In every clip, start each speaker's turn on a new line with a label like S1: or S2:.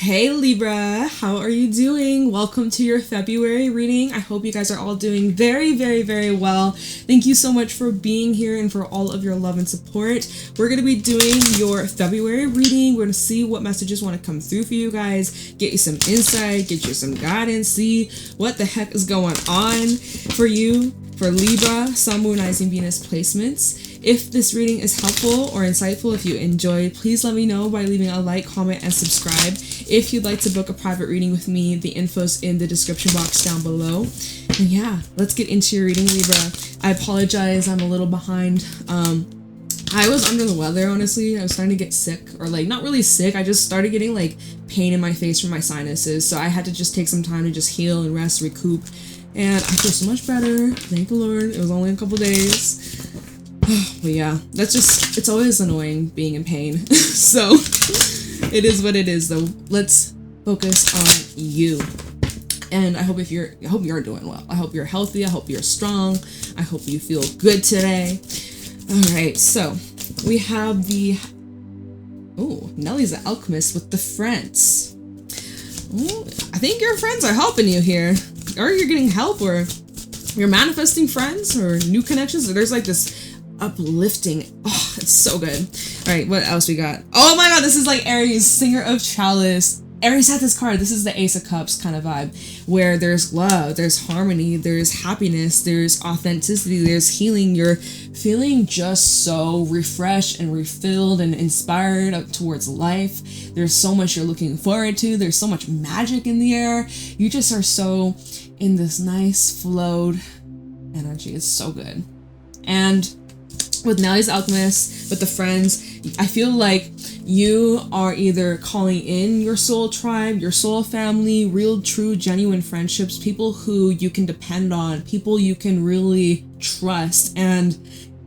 S1: Hey Libra, how are you doing? Welcome to your February reading. I hope you guys are all doing very, very, very well. Thank you so much for being here and for all of your love and support. We're going to be doing your February reading. We're going to see what messages want to come through for you guys, get you some insight, get you some guidance, see what the heck is going on for you, for Libra, Sun, Moon, Rising, Venus placements. If this reading is helpful or insightful, if you enjoyed, please let me know by leaving a like, comment, and subscribe. If you'd like to book a private reading with me, the info's in the description box down below. And yeah, let's get into your reading, Libra. I apologize, I'm a little behind. I was under the weather, honestly. I was starting to get sick, or like not really sick. I just started getting like pain in my face from my sinuses. So I had to just take some time to just heal and rest, recoup. And I feel so much better. Thank the Lord. It was only a couple days. But yeah, that's just, it's always annoying being in pain. So it is what it is though. Let's focus on you. And I hope you're doing well. I hope you're healthy. I hope you're strong. I hope you feel good today. All right, so we have Nelly's the alchemist with the friends. Ooh, I think your friends are helping you here, or you're getting help, or you're manifesting friends or new connections. Or there's like this uplifting. Oh, it's so good. All right, what else we got? Oh my god, this is like Aries, Singer of Chalice. Aries had this card. This is the Ace of Cups kind of vibe, where there's love, there's harmony, there's happiness, there's authenticity, there's healing. You're feeling just so refreshed and refilled and inspired up towards life. There's so much you're looking forward to. There's so much magic in the air. You just are so in this nice flowed energy. It's so good. And with Nelly's Alchemist, with the friends, I feel like you are either calling in your soul tribe, your soul family, real, true, genuine friendships, people who you can depend on, people you can really trust, and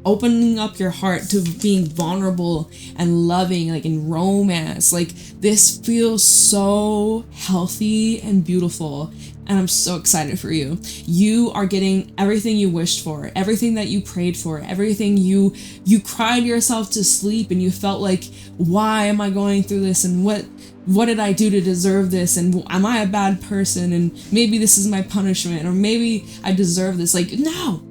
S1: opening up your heart to being vulnerable and loving, like in romance. Like this feels so healthy and beautiful. And I'm so excited for you. You are getting everything you wished for, everything that you prayed for, everything you cried yourself to sleep and you felt like, why am I going through this? And what did I do to deserve this? And am I a bad person? And maybe this is my punishment, or maybe I deserve this. Like, no.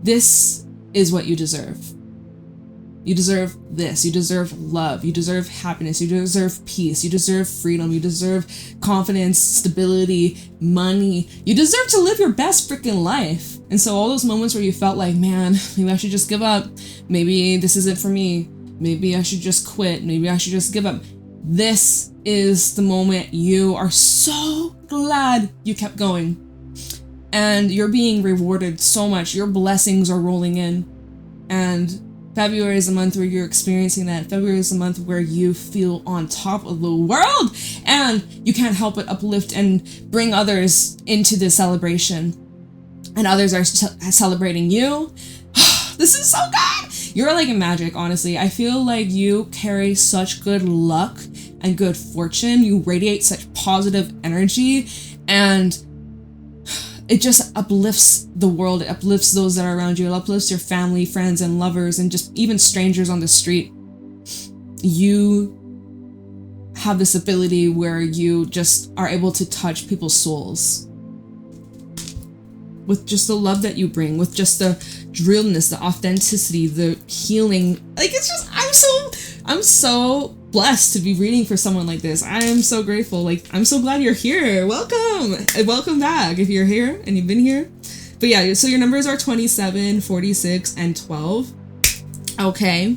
S1: This is what you deserve. You deserve this. You deserve love. You deserve happiness. You deserve peace. You deserve freedom. You deserve confidence, stability, money. You deserve to live your best freaking life. And so all those moments where you felt like, man, maybe I should just give up. Maybe this isn't for me. Maybe I should just quit. Maybe I should just give up. This is the moment you are so glad you kept going. And you're being rewarded so much. Your blessings are rolling in. And February is a month where you're experiencing that. February is a month where you feel on top of the world and you can't help but uplift and bring others into this celebration. And others are celebrating you. This is so good. You're like in magic, honestly. I feel like you carry such good luck and good fortune. You radiate such positive energy, and it just uplifts the world. It uplifts those that are around you. It uplifts your family, friends, and lovers, and just even strangers on the street. You have this ability where you just are able to touch people's souls with just the love that you bring, with just the realness, the authenticity, the healing. Like, it's just, I'm so blessed to be reading for someone like this. I am so grateful. Like, I'm so glad you're here. Welcome back if you're here and you've been here. But yeah, so your numbers are 27, 46, and 12. Okay,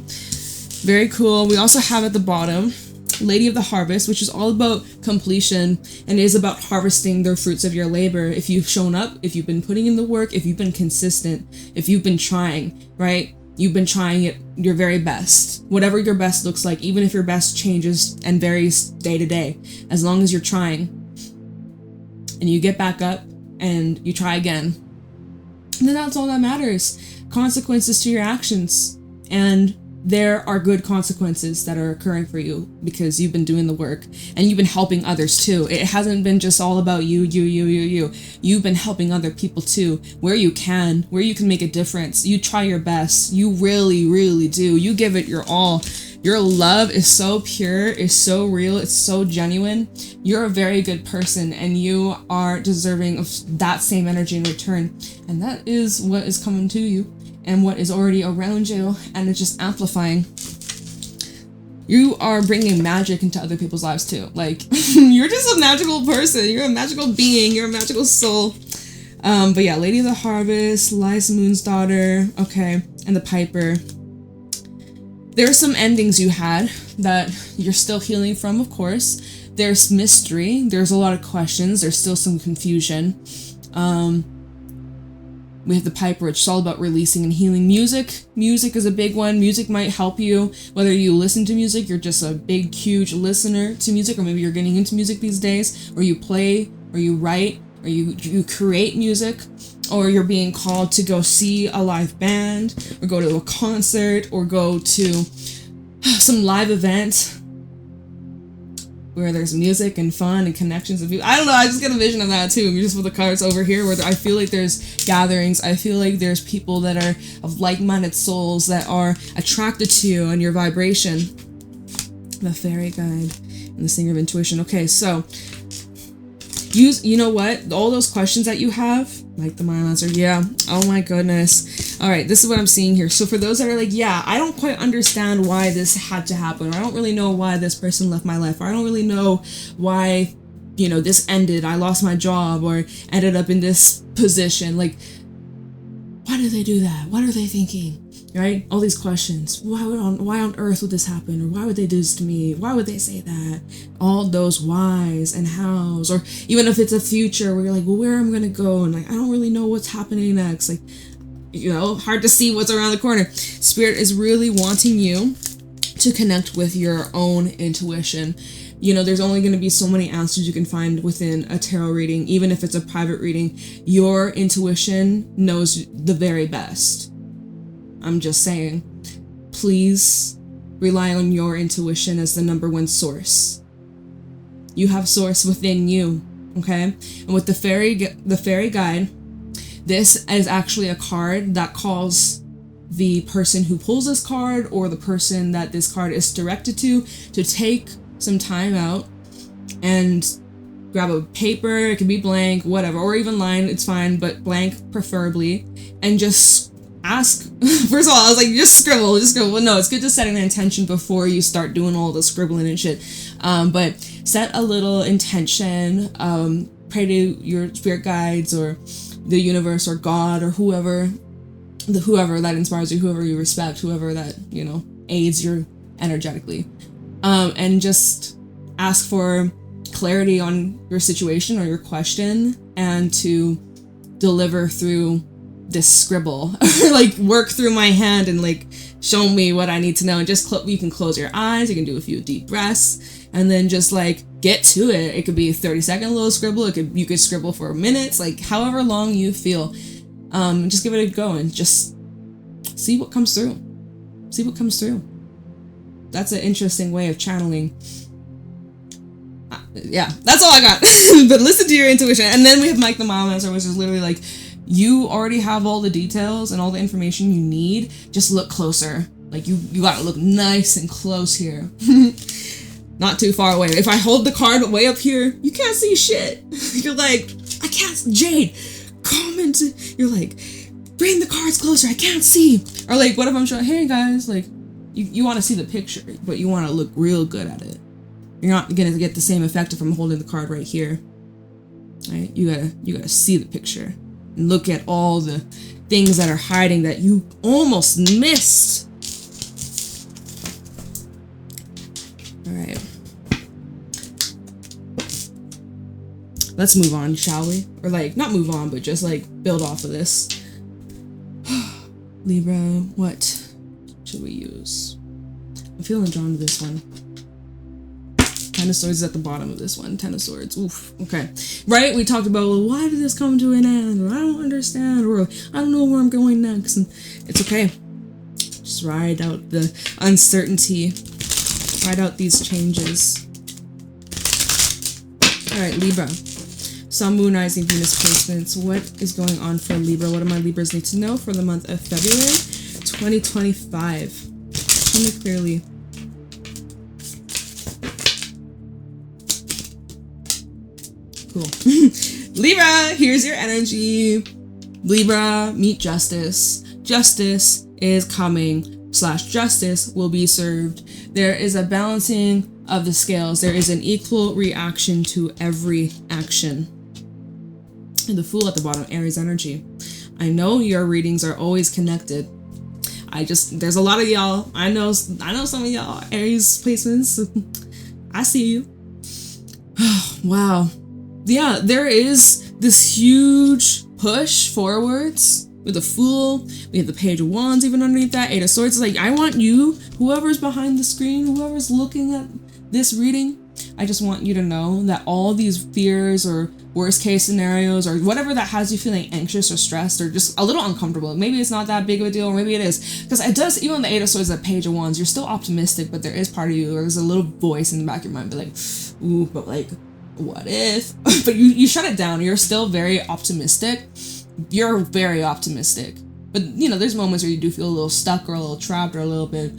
S1: very cool. We also have at the bottom Lady of the Harvest, which is all about completion and is about harvesting the fruits of your labor. If you've shown up, if you've been putting in the work, if you've been consistent, if you've been trying, right? You've been trying it your very best. Whatever your best looks like, even if your best changes and varies day to day, as long as you're trying and you get back up and you try again, then that's all that matters. Consequences to your actions. And there are good consequences that are occurring for you because you've been doing the work and you've been helping others too. It hasn't been just all about you. You've been helping other people too, where you can make a difference. You try your best. You really, really do. You give it your all Your love is so pure, is so real, it's so genuine. You're a very good person and you are deserving of that same energy in return. And that is what is coming to you and what is already around you, and it's just amplifying. You are bringing magic into other people's lives too. Like, you're just a magical person. You're a magical being. You're a magical soul. But yeah, Lady of the Harvest, Liza Moon's daughter, okay, and the Piper. There are some endings you had that you're still healing from, of course. There's mystery. There's a lot of questions. There's still some confusion. We have the Piper, which is all about releasing and healing. Music is a big one. Music might help you, whether you listen to music, you're just a big, huge listener to music, or maybe you're getting into music these days, or you play, or you write, or you create music, or you're being called to go see a live band, or go to a concert, or go to some live event where there's music and fun and connections of people. I don't know, I just get a vision of that too. Just with the cards over here where I feel like there's gatherings. I feel like there's people that are of like-minded souls that are attracted to you and your vibration. The Fairy Guide and the Singer of Intuition. Okay, so you know what? All those questions that you have, like the mile answer, yeah. Oh my goodness. All right, this is what I'm seeing here. So for those that are like, yeah, I don't quite understand why this had to happen, or I don't really know why this person left my life, or I don't really know why, you know, this ended, I lost my job, or ended up in this position. Like, why do they do that? What are they thinking? Right? All these questions. Why on earth would this happen? Or why would they do this to me? Why would they say that? All those whys and hows. Or even if it's a future where you're like, well, where am I going to go? And like, I don't really know what's happening next. Like, you know, hard to see what's around the corner. Spirit is really wanting you to connect with your own intuition. You know, there's only going to be so many answers you can find within a tarot reading, even if it's a private reading. Your intuition knows the very best. I'm just saying, please rely on your intuition as the number one source. You have source within you, okay? And with the fairy guide, this is actually a card that calls the person who pulls this card, or the person that this card is directed to take some time out and grab a paper. It can be blank, whatever, or even lined, it's fine, but blank preferably, and just ask. First of all, I was like, just scribble. Well, no, it's good to set an intention before you start doing all the scribbling and shit. But set a little intention, pray to your spirit guides or the universe or God or whoever that inspires you, whoever you respect, whoever that, you know, aids you energetically. And just ask for clarity on your situation or your question, and to deliver through this scribble, like work through my hand and like show me what I need to know. And just you can close your eyes, you can do a few deep breaths, and then just like get to it. It could be a 30-second little scribble. You could scribble for minutes, like however long you feel. Just give it a go and just see what comes through. That's an interesting way of channeling. Yeah, that's all I got. But listen to your intuition. And then we have Mike the Mile Answer, which is literally like, you already have all the details and all the information you need. Just look closer. Like you gotta look nice and close here. Not too far away. If I hold the card way up here, you can't see shit. You're like, I can't, Jade, comment. You're like, bring the cards closer, I can't see. Or like, what if I'm showing, hey guys, like, you want to see the picture, but you want to look real good at it. You're not gonna get the same effect if I'm holding the card right here. Right? You gotta see the picture. And look at all the things that are hiding that you almost missed. All right. Let's move on, shall we? Or like, not move on, but just like build off of this. Libra, what should we use? I'm feeling drawn to this one. Ten of Swords is at the bottom of this one. Ten of Swords. Oof. Okay. Right? We talked about, well, why did this come to an end? Or I don't understand. Or I don't know where I'm going next. And it's okay. Just ride out the uncertainty. Ride out these changes. Alright, Libra. Sun, Moon, Rising, Venus placements. What is going on for Libra? What do my Libras need to know for the month of February 2025? Tell me clearly. cool. Libra, here's your energy. Libra, meet justice. Justice is coming / justice will be served. There is a balancing of the scales. There is an equal reaction to every action. And the Fool at the bottom, Aries energy. I know your readings are always connected. There's a lot of y'all. I know some of y'all Aries placements. I see you. Wow. Yeah, there is this huge push forwards with the Fool. We have the Page of Wands even underneath that. 8 of Swords. It's like, I want you, whoever's behind the screen, whoever's looking at this reading, I just want you to know that all these fears or worst case scenarios or whatever that has you feeling anxious or stressed or just a little uncomfortable. Maybe it's not that big of a deal, or maybe it is. Because it does, even the 8 of Swords, the Page of Wands, you're still optimistic, but there is part of you, or there's a little voice in the back of your mind, be like, ooh, but like, what if? But you shut it down. You're still very optimistic. You're very optimistic. But, you know, there's moments where you do feel a little stuck or a little trapped or a little bit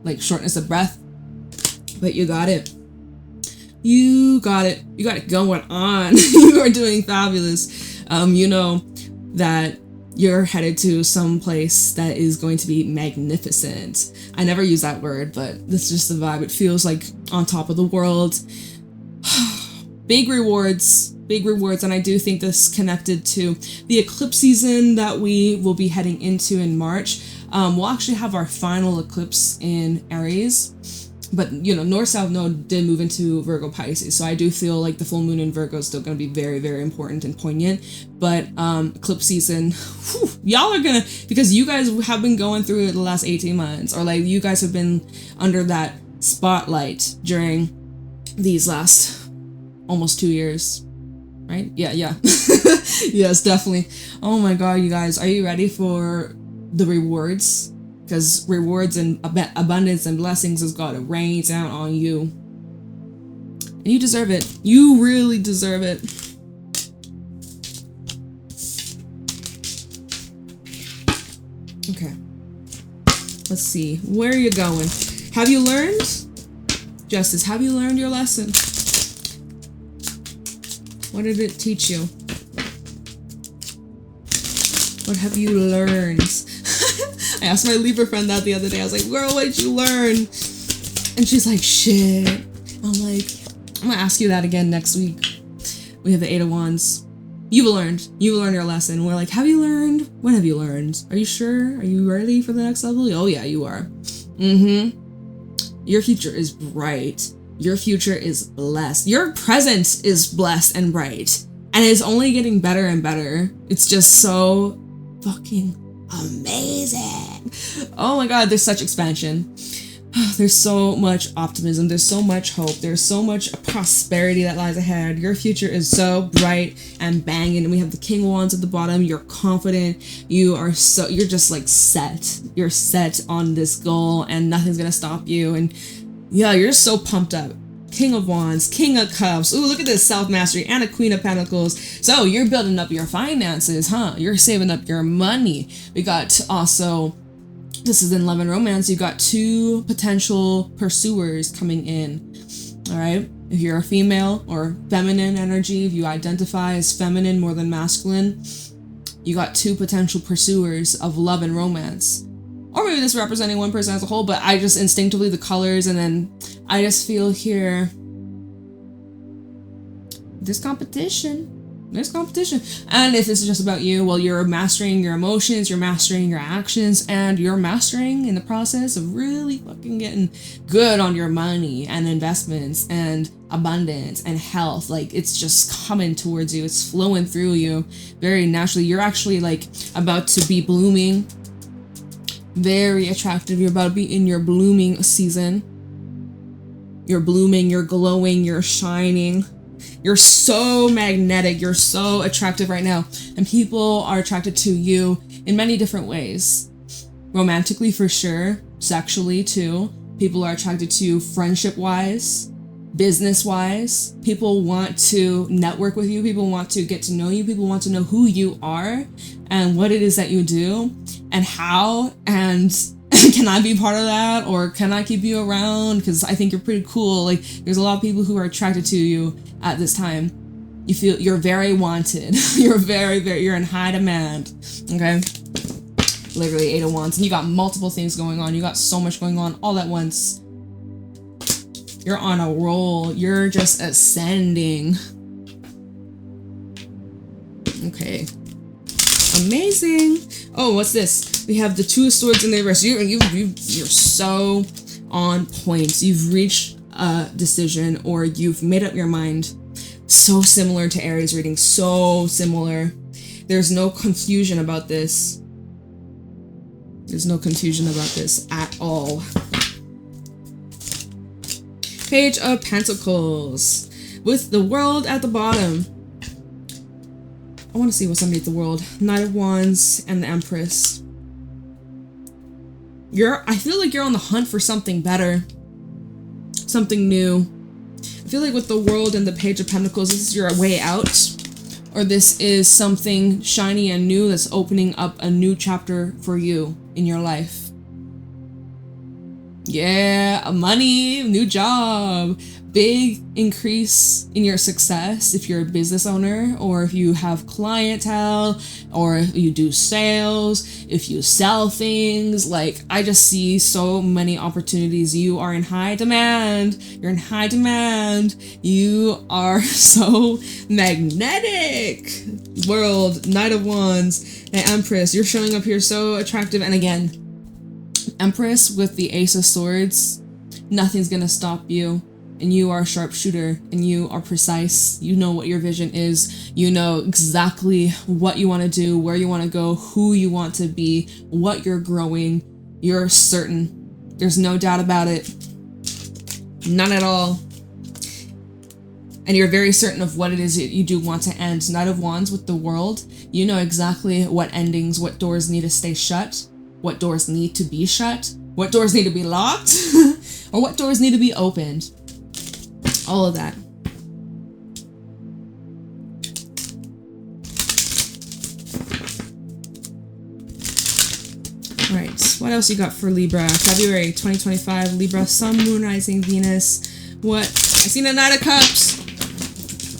S1: like shortness of breath. But you got it. You got it. You got it going on. You are doing fabulous. You know that you're headed to some place that is going to be magnificent. I never use that word, but that's just the vibe. It feels like on top of the world. Big rewards. And I do think this connected to the eclipse season that we will be heading into in March. We'll actually have our final eclipse in Aries, but you know, North-South node did move into Virgo Pisces, so I do feel like the full moon in Virgo is still going to be very, very important and poignant. But eclipse season, y'all are gonna, because you guys have been going through it the last 18 months, or like you guys have been under that spotlight during these last almost 2 years. Right? Yeah. Yes, definitely. Oh my god, you guys, are you ready for the rewards? Because rewards and abundance and blessings has got to rain down on you. And you deserve it. You really deserve it. Okay. Let's see. Where are you going? Have you learned? Justice, have you learned your lesson? What did it teach you? What have you learned? I asked my Libra friend that the other day. I was like, girl, what did you learn? And she's like, shit. I'm like, I'm gonna ask you that again next week. We have the 8 of Wands. You've learned your lesson. We're like, have you learned? When have you learned? Are you sure? Are you ready for the next level? Oh yeah, you are. Your future is bright. Your future is blessed. Your present is blessed and bright. And it's only getting better and better. It's just so fucking amazing. Oh my god, there's such expansion. There's so much optimism. There's so much hope. There's so much prosperity that lies ahead. Your future is so bright and banging. And we have the King of Wands at the bottom. You're confident. You're just like set. You're set on this goal and nothing's gonna stop you. And yeah, you're so pumped up. King of Wands, King of Cups. Ooh, look at this, self-mastery, and a Queen of Pentacles. So you're building up your finances, huh? You're saving up your money. We got also, this is in love and romance, you got 2 potential pursuers coming in. All right? If you're a female or feminine energy, if you identify as feminine more than masculine, you got 2 potential pursuers of love and romance. Or maybe this representing one person as a whole, but I just instinctively the colors, and then I just feel here there's competition. And if this is just about you, well, you're mastering your emotions, you're mastering your actions, and you're mastering in the process of really fucking getting good on your money and investments and abundance and health. Like, it's just coming towards you. It's flowing through you very naturally. You're actually like about to be blooming. Very attractive. You're about to be in your blooming season. You're blooming, you're glowing, you're shining. You're so magnetic. You're so attractive right now. And people are attracted to you in many different ways. Romantically, for sure. Sexually, too. People are attracted to you friendship-wise, business-wise. People want to network with you. People want to get to know you. People want to know who you are and what it is that you do and how, and can I be part of that, or can I keep you around because I think you're pretty cool. Like, there's a lot of people who are attracted to you at this time. You feel you're very wanted. You're you're in high demand. Okay? Literally 8 of Wands. And you got multiple things going on. You got so much going on all at once. You're on a roll. You're just ascending. Okay. Amazing. Oh, what's this? We have the 2 of Swords in the reverse. You're so on point. You've reached a decision, or you've made up your mind. So similar to Aries reading. So similar. There's no confusion about this. There's no confusion about this at all. Page of Pentacles. With the World at the bottom. I want to see what's underneath the World. Knight of Wands and the Empress. I feel like you're on the hunt for something better. Something new. I feel like with the World and the Page of Pentacles, this is your way out. Or this is something shiny and new that's opening up a new chapter for you in your life. Yeah, money, new job, big increase in your success if you're a business owner, or if you have clientele, or if you do sales, if you sell things. Like, I just see so many opportunities. You are in high demand. You're in high demand. You are so magnetic. World, Knight of Wands, and Empress. You're showing up here so attractive. And again, Empress with the Ace of Swords, nothing's gonna stop you. And you are a sharpshooter, and you are precise. You know what your vision is. You know exactly what you want to do, where you want to go, who you want to be, what you're growing. You're certain. There's no doubt about it. None at all. And you're very certain of what it is that you do want to end. Knight of Wands with the World. You know exactly what endings, what doors need to stay shut, what doors need to be shut, what doors need to be locked, or what doors need to be opened. All of that. All right, what else you got for Libra? February 2025, Libra, Sun, Moon, Rising, Venus. What? I seen a Knight of Cups.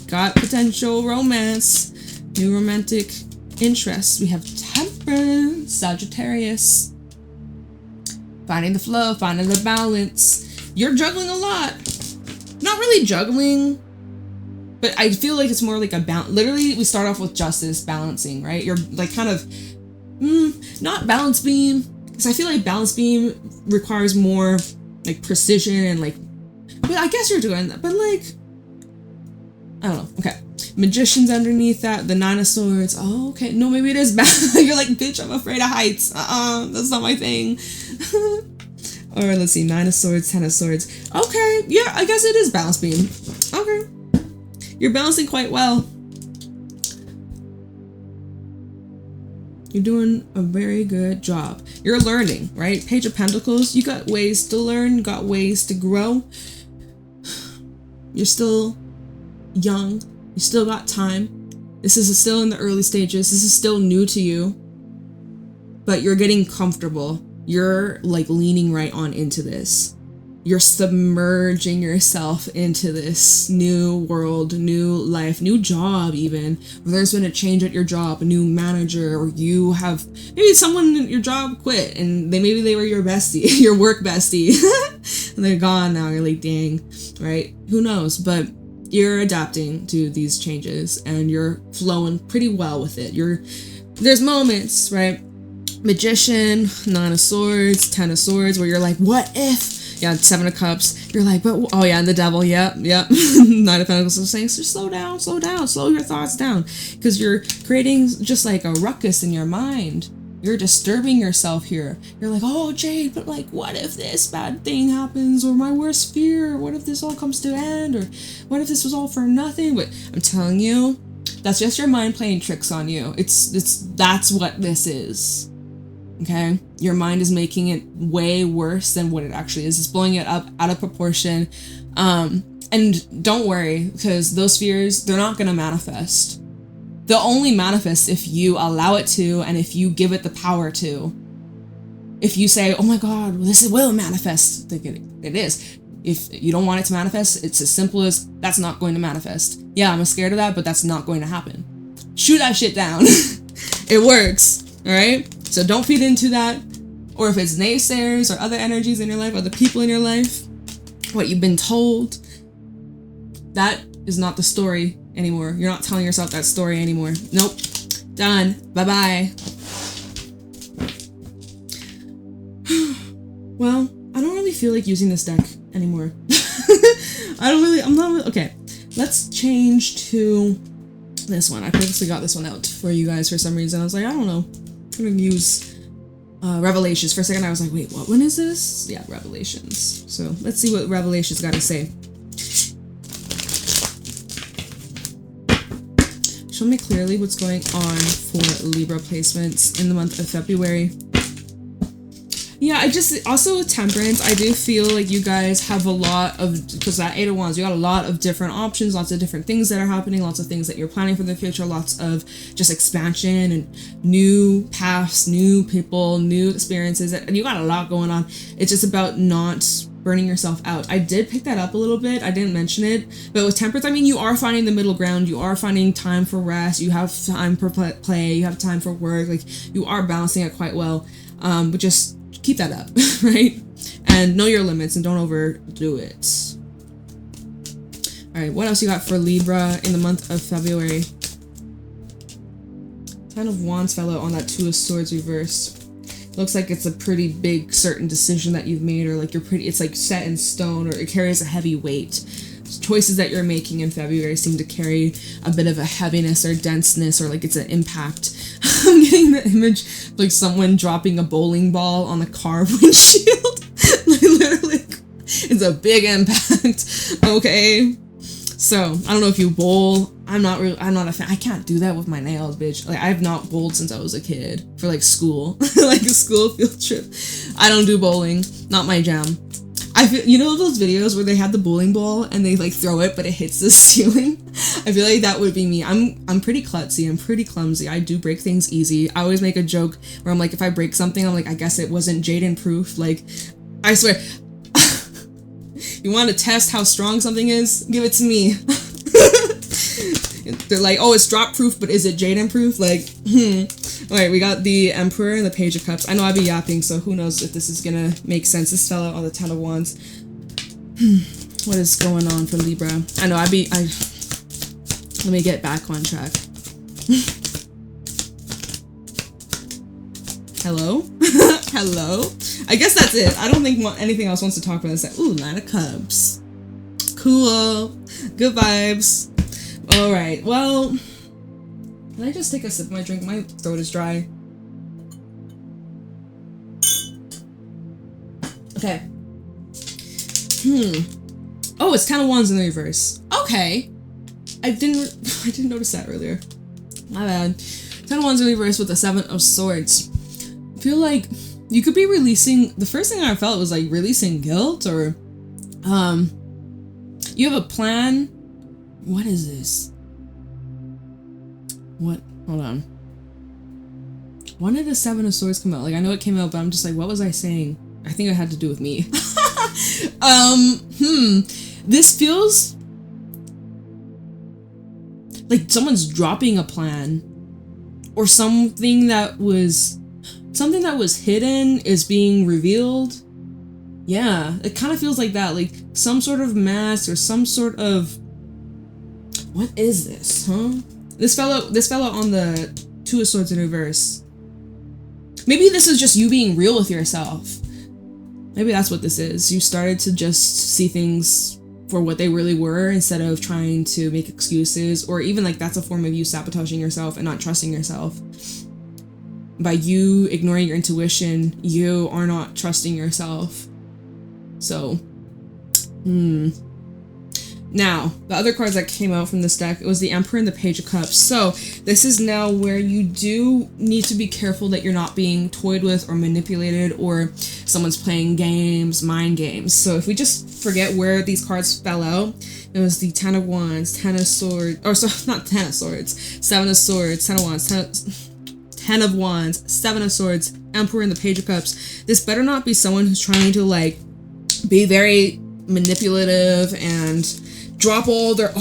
S1: Got potential romance, new romantic interests. We have Temperance, Sagittarius. Finding the flow, finding the balance. You're juggling a lot. Not really juggling, but I feel like it's more like a balance. Literally, we start off with justice, balancing, right? You're like kind of, not balance beam, because I feel like balance beam requires more like precision and like, but I guess you're doing that, but like, I don't know. Okay. Magician's underneath that, the 9 of Swords. Oh, okay. No, maybe it is balance. You're like, bitch, I'm afraid of heights. That's not my thing. Or let's see, 9 of Swords, 10 of Swords. Okay, yeah, I guess it is balance beam. Okay. You're balancing quite well. You're doing a very good job. You're learning, right? Page of Pentacles, you got ways to learn, you got ways to grow. You're still young. You still got time. This is still in the early stages. This is still new to you. But you're getting comfortable. You're like leaning right on into this. You're submerging yourself into this new world, new life, new job even. Or there's been a change at your job, a new manager, or you have, maybe someone at your job quit and maybe they were your bestie, your work bestie. And they're gone now. You're like, dang, right? Who knows? But you're adapting to these changes and you're flowing pretty well with it. There's moments, right? Magician, 9 of Swords, 10 of Swords, where you're like, what if? Yeah, 7 of Cups. You're like, but oh yeah, and the Devil. Yep. 9 of Pentacles is saying, so slow down, slow your thoughts down, because you're creating just like a ruckus in your mind. You're disturbing yourself here. You're like, oh Jade, but like, what if this bad thing happens, or my worst fear? What if this all comes to an end, or what if this was all for nothing? But I'm telling you, that's just your mind playing tricks on you. That's what this is. Okay, your mind is making it way worse than what it actually is. It's blowing it up out of proportion. And don't worry, because those fears, they're not going to manifest. They'll only manifest if you allow it to, and if you give it the power to. If you say, oh my God, this will manifest, it is. If you don't want it to manifest, it's as simple as that's not going to manifest. Yeah, I'm scared of that, but that's not going to happen. Shoot that shit down. It works, all right? So don't feed into that. Or if it's naysayers or other energies in your life, other people in your life, what you've been told, that is not the story anymore. You're not telling yourself that story anymore. Nope. Done. Bye-bye. Well, I don't really feel like using this deck anymore. Okay. Let's change to this one. I purposely got this one out for you guys for some reason. I was like, I don't know. I'm gonna use Revelations. For a second I was like, wait, what one is this? Yeah, Revelations. So let's see what Revelations got to say. Show me clearly what's going on for Libra placements in the month of February. Yeah, also with Temperance, I do feel like you guys have a lot of, because that 8 of Wands, you got a lot of different options, lots of different things that are happening, lots of things that you're planning for the future, lots of just expansion and new paths, new people, new experiences, and you got a lot going on. It's just about not burning yourself out. I did pick that up a little bit. I didn't mention it, but with Temperance, I mean, you are finding the middle ground. You are finding time for rest. You have time for play. You have time for work. Like, you are balancing it quite well. But just keep that up, right? And know your limits and don't overdo it. All right, what else you got for Libra in the month of February? 10 of Wands fell out on that 2 of Swords reversed. Looks like it's a pretty big certain decision that you've made, or like it's like set in stone, or it carries a heavy weight. Choices that you're making in February seem to carry a bit of a heaviness or denseness, or like it's an impact. I'm getting the image like someone dropping a bowling ball on a car windshield. Like, literally, it's a big impact. Okay, so I don't know if you bowl. I'm not a fan. I can't do that with my nails, bitch. Like, I have not bowled since I was a kid for like school, like a school field trip. I don't do bowling. Not my jam. I feel, you know those videos where they have the bowling ball and they like throw it but it hits the ceiling? I feel like that would be me. I'm pretty klutzy, I'm pretty clumsy. I do break things easy. I always make a joke where I'm like, if I break something, I'm like, I guess it wasn't Jaden proof. Like, I swear. You want to test how strong something is? Give it to me. They're like, oh, it's drop proof, but is it Jaden proof? Like, Alright, we got the Emperor and the Page of Cups. I know I'd be yapping, so who knows if this is gonna make sense. This fell out on the 10 of Wands. What is going on for Libra? I know let me get back on track. Hello? Hello? I guess that's it. I don't think anything else wants to talk about this. Ooh, 9 of Cups. Cool. Good vibes. Alright, well, can I just take a sip of my drink? My throat is dry. Okay. Oh, it's 10 of Wands in the reverse. Okay. I didn't notice that earlier. My bad. 10 of Wands in the reverse with the 7 of Swords. I feel like you could be releasing, the first thing I felt was like releasing guilt, or you have a plan. What is this? What? Hold on. When did the 7 of Swords come out? Like, I know it came out, but I'm just like, what was I saying? I think it had to do with me. This feels like someone's dropping a plan, or something that was hidden is being revealed. Yeah, it kind of feels like that, like some sort of mask or some sort of, what is this, huh? This fell out on the 2 of Swords in reverse. Maybe this is just you being real with yourself. Maybe that's what this is. You started to just see things for what they really were, instead of trying to make excuses, or even like that's a form of you sabotaging yourself and not trusting yourself. By you ignoring your intuition, you are not trusting yourself. So, Now, the other cards that came out from this deck, it was the Emperor and the Page of Cups. So, this is now where you do need to be careful that you're not being toyed with or manipulated, or someone's playing games, mind games. So, if we just forget where these cards fell out, it was the 10 of Wands, 10 of Swords, or so, not 10 of Swords, 7 of Swords, 10 of Wands, 10 of Wands, 7 of Swords, Emperor and the Page of Cups. This better not be someone who's trying to like be very manipulative and drop all their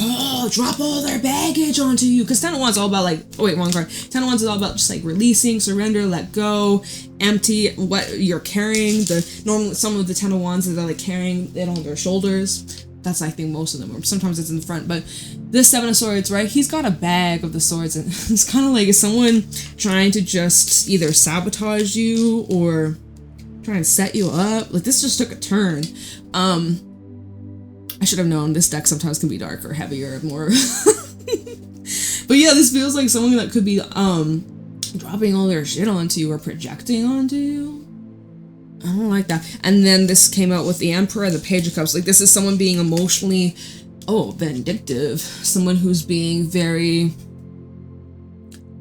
S1: baggage onto you. Because Ten of Wands is all about like, oh wait, wrong card. Ten of Wands is all about just like releasing, surrender, let go, empty what you're carrying. Some of the Ten of Wands that are like carrying it on their shoulders. That's, I think, most of them, or sometimes it's in the front. But this Seven of Swords, right? He's got a bag of the swords, and it's kind of like, is someone trying to just either sabotage you or trying to set you up? Like, this just took a turn. I should have known this deck sometimes can be darker, heavier, more. But yeah, this feels like someone that could be dropping all their shit onto you or projecting onto you. I don't like that. And then this came out with the Emperor and the Page of Cups. Like, this is someone being emotionally, vindictive. Someone who's being very,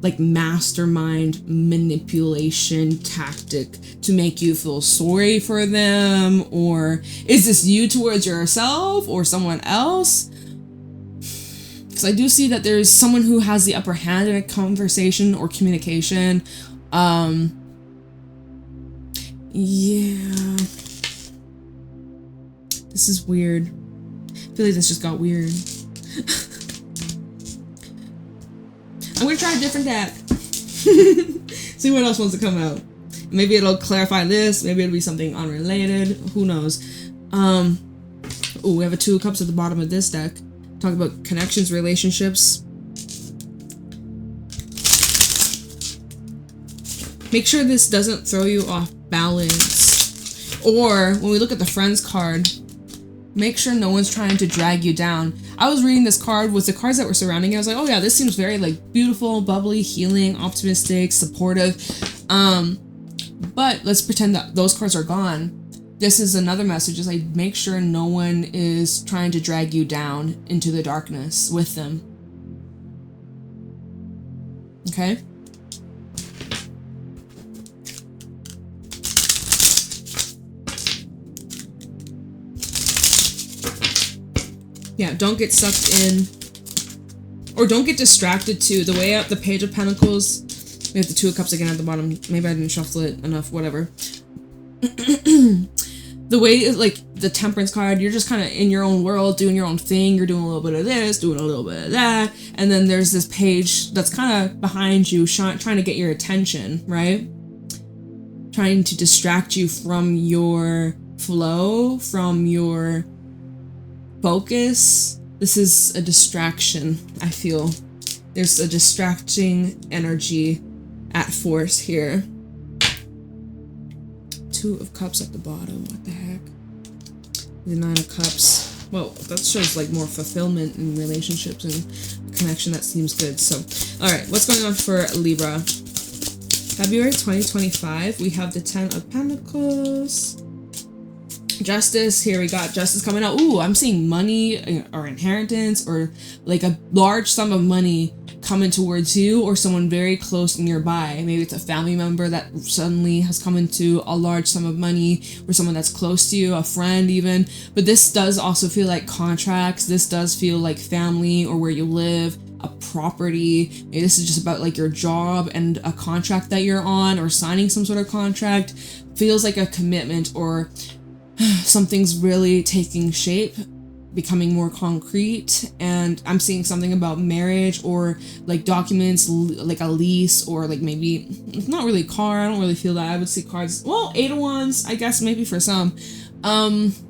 S1: like, mastermind manipulation tactic to make you feel sorry for them. Or is this you towards yourself or someone else? Because I do see that there's someone who has the upper hand in a conversation or communication. Yeah. This is weird. I feel like this just got weird. I'm gonna try a different deck. See what else wants to come out. Maybe it'll clarify this. Maybe it'll be something unrelated. Who knows? We have a Two of Cups at the bottom of this deck. Talk about connections, relationships. Make sure this doesn't throw you off balance. Or when we look at the Friends card, make sure no one's trying to drag you down. I was reading this card with the cards that were surrounding it. I was like, oh yeah, this seems very like beautiful, bubbly, healing, optimistic, supportive. But let's pretend that those cards are gone. This is another message, is like, make sure no one is trying to drag you down into the darkness with them. Okay? Yeah, don't get sucked in, or don't get distracted too. The way up the Page of Pentacles, we have the Two of Cups again at the bottom. Maybe I didn't shuffle it enough, whatever. The way, like, the Temperance card, you're just kind of in your own world, doing your own thing. You're doing a little bit of this, doing a little bit of that. And then there's this page that's kind of behind you, trying to get your attention, right? Trying to distract you from your flow, from your focus. This is a distraction, I feel. There's a distracting energy at force here. Two of Cups at the bottom. What the heck? The Nine of Cups. Well, that shows like more fulfillment in relationships and connection. That seems good. So, all right, what's going on for Libra? February 2025. We have the Ten of Pentacles. Justice. Here we got Justice coming out. Ooh, I'm seeing money or inheritance or like a large sum of money coming towards you or someone very close nearby. Maybe it's a family member that suddenly has come into a large sum of money, or someone that's close to you, a friend even. But this does also feel like contracts. This does feel like family or where you live, a property. Maybe this is just about like your job and a contract that you're on, or signing some sort of contract. Feels like a commitment, or something's really taking shape, becoming more concrete. And I'm seeing something about marriage or like documents, like a lease, or like maybe it's not really a car. I don't really feel that. I would see cards. Well, Eight of Wands, I guess maybe for some.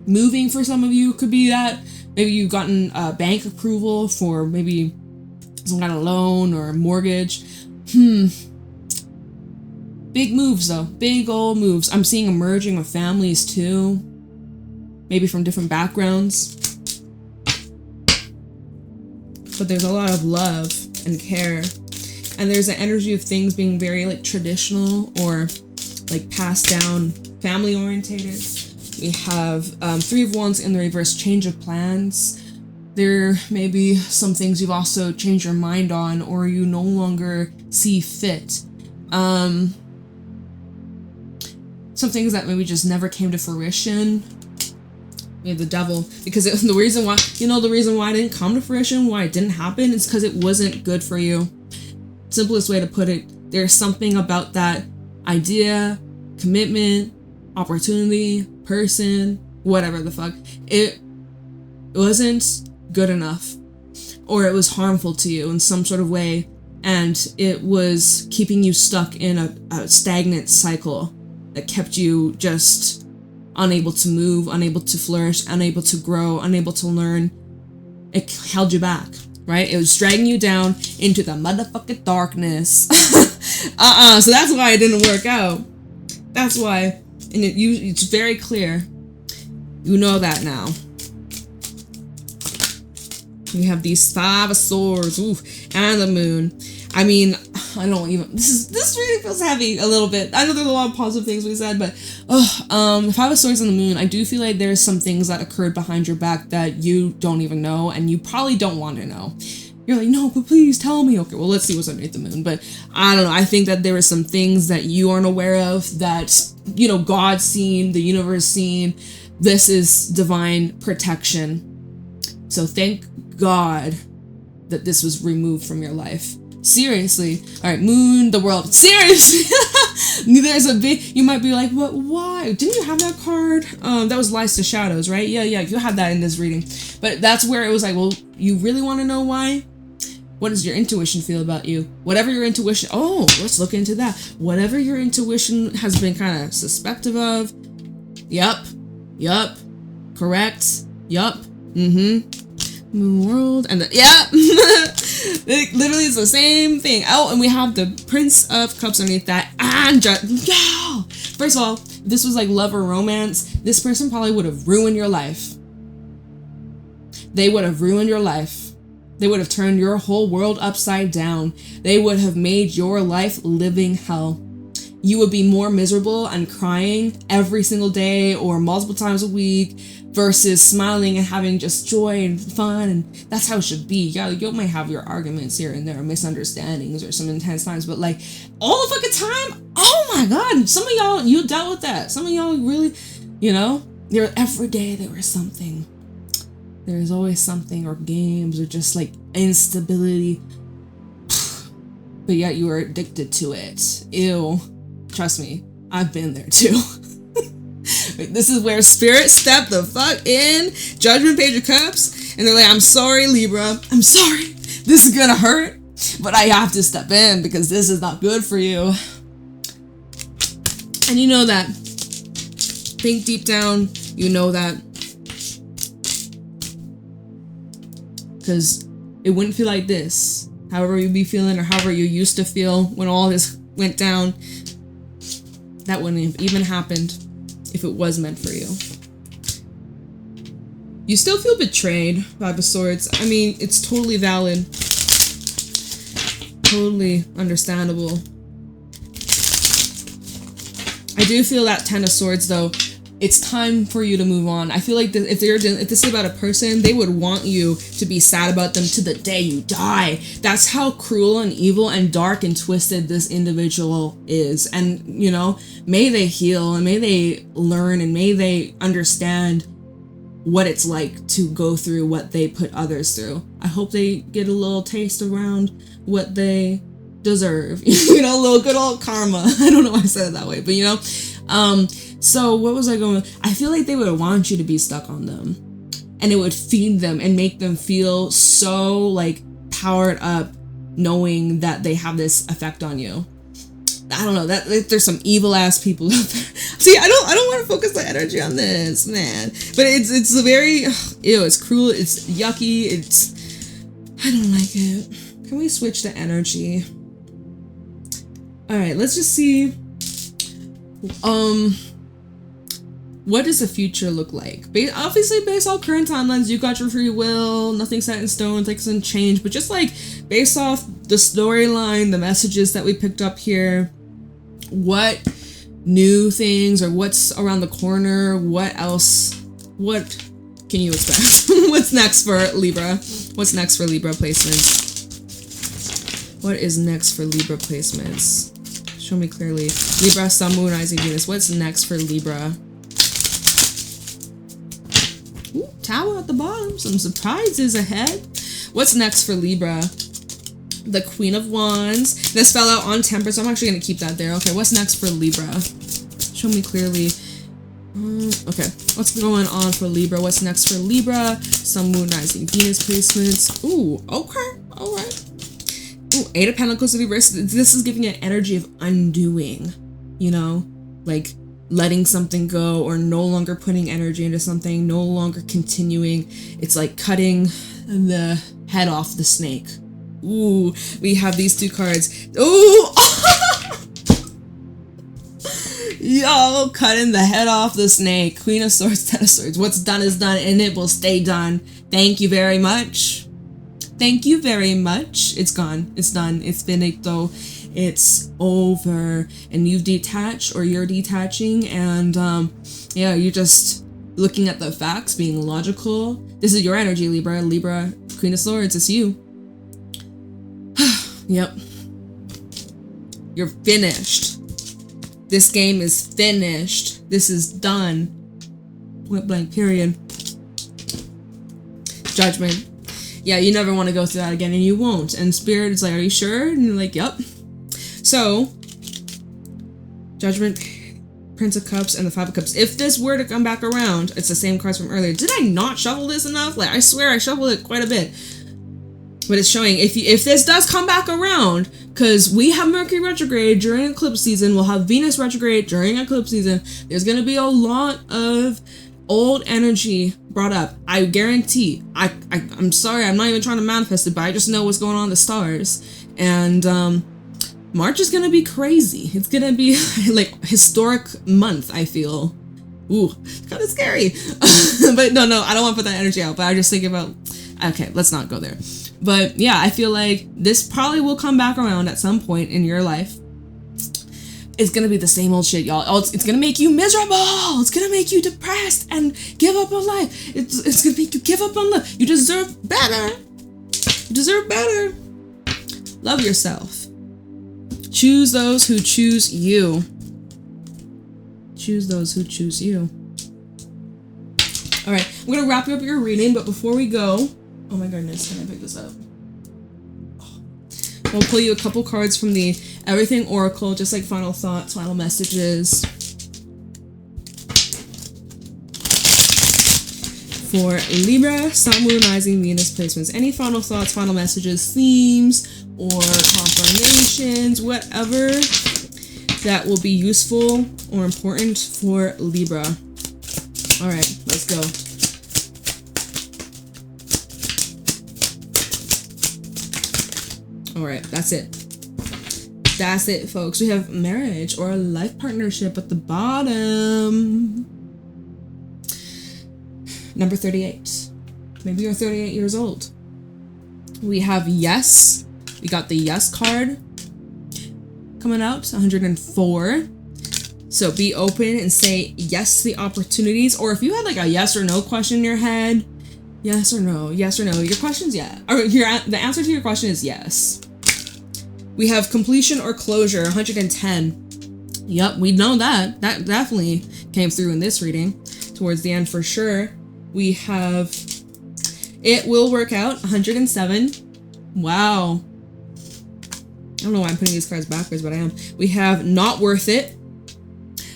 S1: Moving for some of you could be that. Maybe you've gotten bank approval for maybe some kind of loan or mortgage. Big moves though, big old moves. I'm seeing a merging of families too. Maybe from different backgrounds. But there's a lot of love and care. And there's an energy of things being very like traditional or like passed down, family orientated. We have Three of Wands in the reverse, change of plans. There may be some things you've also changed your mind on, or you no longer see fit. Some things that maybe just never came to fruition. We have the Devil, because the reason why it didn't come to fruition, why it didn't happen, is because it wasn't good for you. Simplest way to put it, there's something about that idea, commitment, opportunity, person, whatever the fuck. It wasn't good enough, or it was harmful to you in some sort of way, and it was keeping you stuck in a stagnant cycle that kept you just unable to move, unable to flourish, unable to grow, unable to learn. It held you back, right? It was dragging you down into the motherfucking darkness. So that's why it didn't work out. That's why. And it's very clear. You know that now. We have these 5 of Swords, ooh, and the Moon. I mean, I don't even. This really feels heavy a little bit. I know there's a lot of positive things we said, but the 5 of Swords and the Moon. I do feel like there's some things that occurred behind your back that you don't even know, and you probably don't want to know. You're like, no, but please tell me. Okay, well, let's see what's underneath the moon. But I don't know. I think that there are some things that you aren't aware of that, you know, God's seen, the universe seen. This is divine protection. So thank God that this was removed from your life. Seriously. All right, moon, the world. Seriously. There's a big, you might be like, what, why? Didn't you have that card? That was Lies to Shadows, right? Yeah, you had that in this reading. But that's where it was like, well, you really want to know why? What does your intuition feel about you? Whatever your intuition, oh, let's look into that. Whatever your intuition has been kind of suspective of. Yup, correct, yup, Moon world, and it literally is the same thing. Oh, and we have the Prince of Cups underneath that, and yeah. First of all, if this was like love or romance, this person probably would have ruined your life. They would have ruined your life. They would have turned your whole world upside down. They would have made your life living hell. You would be more miserable and crying every single day or multiple times a week versus smiling and having just joy and fun. And that's how it should be. Yeah, you might have your arguments here and there, misunderstandings or some intense times, but like all the fucking time, oh my God, some of y'all, you dealt with that. Some of y'all really, you know, every day there was something. There's always something, or games, or just like instability. But yet you were addicted to it. Ew. Trust me, I've been there too. This is where spirit stepped the fuck in. Judgment, Page of Cups. And they're like, I'm sorry, Libra. I'm sorry. This is gonna hurt. But I have to step in because this is not good for you. And you know that. Think deep down, you know that. Because it wouldn't feel like this. However you be feeling, or however you used to feel when all this went down, that wouldn't have even happened if it was meant for you. You still feel betrayed, 5 of Swords. I mean, it's totally valid. Totally understandable. I do feel that 10 of Swords, though. It's time for you to move on. I feel like if this is about a person, they would want you to be sad about them to the day you die. That's how cruel and evil and dark and twisted this individual is. And, you know, may they heal and may they learn and may they understand what it's like to go through what they put others through. I hope they get a little taste around what they deserve. You know, a little good old karma. I don't know why I said it that way, but you know, so what was I going with? I feel like they would want you to be stuck on them, and it would feed them and make them feel so like powered up knowing that they have this effect on you. I don't know, that there's some evil ass people out there. See, I don't want to focus the energy on this, man. But it's a very ew, it's cruel, it's yucky, I don't like it. Can we switch the energy? Alright, let's just see. What does the future look like? Obviously, based off current timelines, you got your free will, nothing's set in stone, things can change, but just like based off the storyline, the messages that we picked up here, what new things or what's around the corner, what else, what can you expect? What's next for Libra? What's next for Libra placements? What is next for Libra placements? Show me clearly. Libra, Sun, Moon, Rising, Venus. What's next for Libra? Ooh, Tower at the bottom. Some surprises ahead. What's next for Libra? The Queen of Wands. This fell out on Temper, so I'm actually going to keep that there. Okay, what's next for Libra? Show me clearly. Okay, what's going on for Libra? What's next for Libra? Sun, Moon, Rising, Venus placements. Ooh, okay, all right. Ooh, Eight of Pentacles to reverse. This is giving an energy of undoing, you know, like letting something go or no longer putting energy into something, no longer continuing. It's like cutting the head off the snake. Ooh, we have these two cards. Ooh! Yo, cutting the head off the snake. Queen of Swords, Ten of Swords. What's done is done, and it will stay done. Thank you very much. Thank you very much. It's gone. It's done. It's finito. It's over. And you've detached, or you're detaching, and yeah, you're just looking at the facts, being logical. This is your energy, Libra. Libra, Queen of Swords. It's you. Yep. You're finished. This game is finished. This is done. Point blank, period. Judgment. Yeah, you never want to go through that again, and you won't. And Spirit is like, are you sure? And you're like, yep. So, Judgment, Prince of Cups, and the Five of Cups. If this were to come back around, it's the same cards from earlier. Did I not shuffle this enough? Like, I swear I shuffled it quite a bit. But it's showing, if this does come back around, because we have Mercury retrograde during eclipse season, we'll have Venus retrograde during eclipse season, there's going to be a lot of old energy brought up. I guarantee. I'm sorry, I'm not even trying to manifest it, but I just know what's going on in the stars. And March is going to be crazy. It's going to be like historic month, I feel. Ooh, kind of scary. But no, I don't want to put that energy out, but I just think about, okay, let's not go there. But yeah, I feel like this probably will come back around at some point in your life. It's gonna be the same old shit, y'all. It's gonna make you miserable. It's gonna make you depressed and give up on life. It's gonna make you give up on love. You deserve better. You deserve better. Love yourself. Choose those who choose you. Choose those who choose you. All right, I'm gonna wrap up your reading, but before we go, oh my goodness, can I pick this up? I'll pull you a couple cards from the Everything Oracle, just like final thoughts, final messages. For Libra, Sun, Moon, Rising, Venus placements. Any final thoughts, final messages, themes, or confirmations, whatever that will be useful or important for Libra. All right, let's go. All right, that's it. That's it, folks. We have marriage or a life partnership at the bottom. Number 38. Maybe you're 38 years old. We have yes. We got the yes card coming out, 104. So be open and say yes to the opportunities. Or if you had like a yes or no question in your head, yes or no, yes or no. Your question's yeah. Or the answer to your question is yes. We have completion or closure, 110. Yep, we know that. That definitely came through in this reading. Towards the end for sure. We have it will work out, 107. Wow. I don't know why I'm putting these cards backwards, but I am. We have not worth it.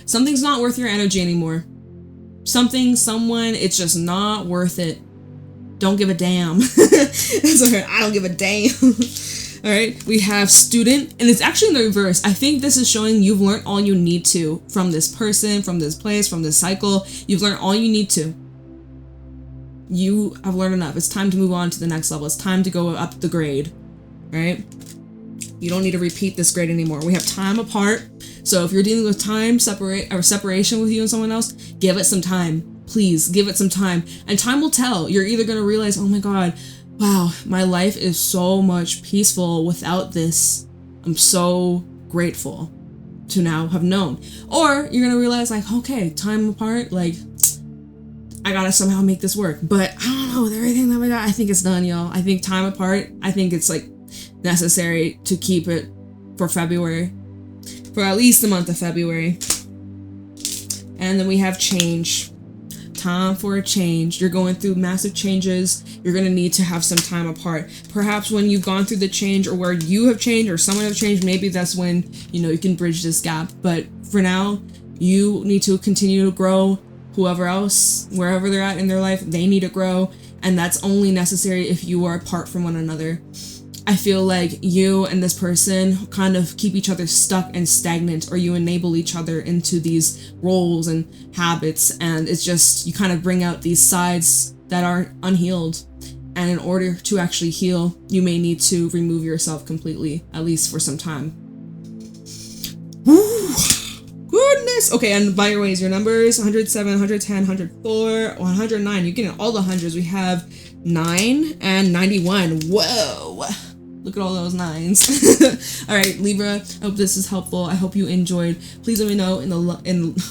S1: Something's not worth your energy anymore. Something, someone, it's just not worth it. Don't give a damn. Sorry, I don't give a damn. All right, we have student, and it's actually in the reverse. I think this is showing you've learned all you need to from this person, from this place, from this cycle. You've learned all you need to. You have learned enough. It's time to move on to the next level. It's time to go up the grade, right? You don't need to repeat this grade anymore. We have time apart. So if you're dealing with time separation with you and someone else, give it some time. Please give it some time. And time will tell. You're either going to realize, oh my God, wow, my life is so much peaceful without this. I'm so grateful to now have known. Or you're going to realize like, okay, time apart, like, I gotta somehow make this work. But I don't know, with everything that we got, I think it's done, y'all. I think time apart, I think it's like necessary to keep it for February. For at least the month of February. And then we have change. Time for a change. You're going through massive changes. You're going to need to have some time apart. Perhaps when you've gone through the change, or where you have changed or someone have changed, maybe that's when, you know, you can bridge this gap. But for now, you need to continue to grow whoever else, wherever they're at in their life, they need to grow. And that's only necessary if you are apart from one another. I feel like you and this person kind of keep each other stuck and stagnant, or you enable each other into these roles and habits, and it's just, you kind of bring out these sides that are unhealed. And in order to actually heal, you may need to remove yourself completely, at least for some time. Woo! Goodness. Okay, and by your ways, your numbers 107, 110, 104, 109. You're getting all the hundreds. We have 9 and 91. Whoa! Look at all those 9s. All right, Libra, I hope this is helpful. I hope you enjoyed. Please let me know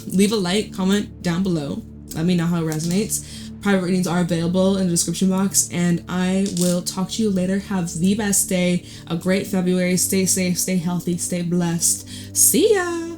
S1: leave a like, comment down below. Let me know how it resonates. Private readings are available in the description box, and I will talk to you later. Have the best day, a great February. Stay safe, stay healthy, stay blessed. See ya!